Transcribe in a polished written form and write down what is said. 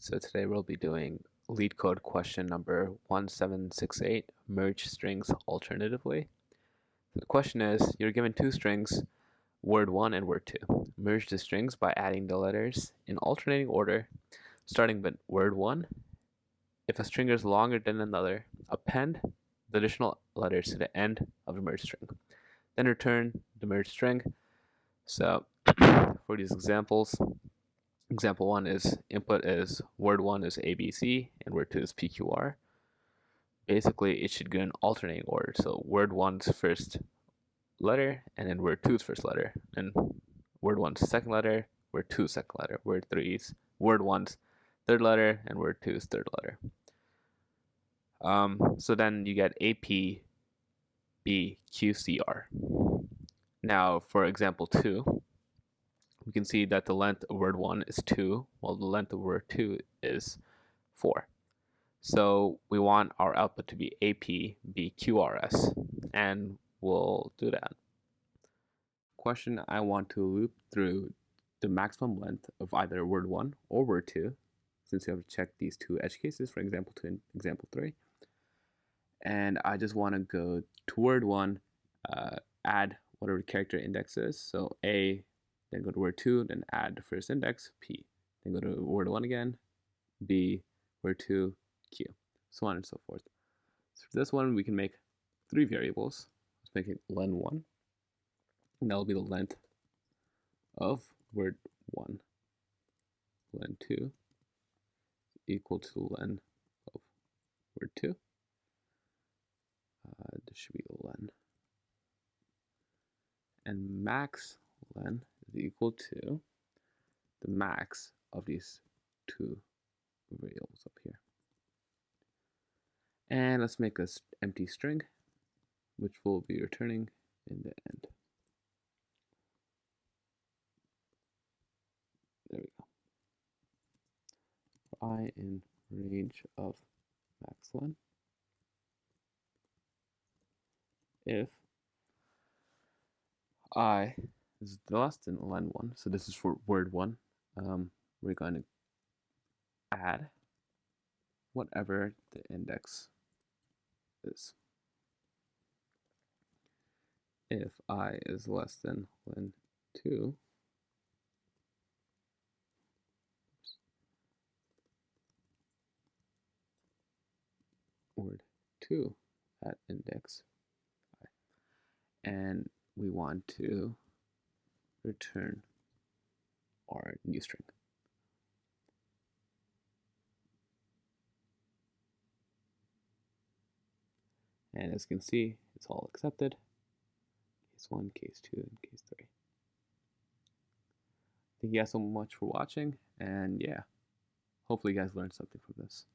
So today we'll be doing LeetCode question number 1768, merge strings alternatively. So the question is, you're given two strings, word 1 and word 2. Merge the strings by adding the letters in alternating order, starting with word 1. If a string is longer than another, append the additional letters to the end of the merged string. Then return the merged string. So for these examples, example 1 is input is word 1 is ABC and word 2 is PQR. Basically, it should go in alternating order. So word 1's first letter and then word 2's first letter. And word 1's second letter, word 2's second letter, word 3's word 1's third letter, and word 2's third letter. So then you get AP, B, Q, C, R. Now for example 2, we can see that the length of word 1 is 2, while the length of word 2 is 4. So we want our output to be AP, B, Q, R, S, and we'll do that. Question, I want to loop through the maximum length of either word 1 or word 2, since you have to check these two edge cases for example 2 and example 3. And I just want to go to word 1, add whatever the character index is, so A, then go to word 2, then add the first index, P, then go to word 1 again, B, word 2, Q, so on and so forth. So for this one, we can make 3 variables. Let's make it len1, and that will be the length of word 1. Len2 equal to len of word 2. This should be len. And max len is equal to the max of these two variables up here. And let's make this empty string, which will be returning in the end. There we go. For I in range of max len, if I is less than len1, so this is for word 1, we're going to add whatever the index is. If I is less than len2, word 2 at index I, and we want to return our new string. And as you can see, it's all accepted. Case 1, case 2, and case 3. Thank you guys so much for watching, and yeah, hopefully you guys learned something from this.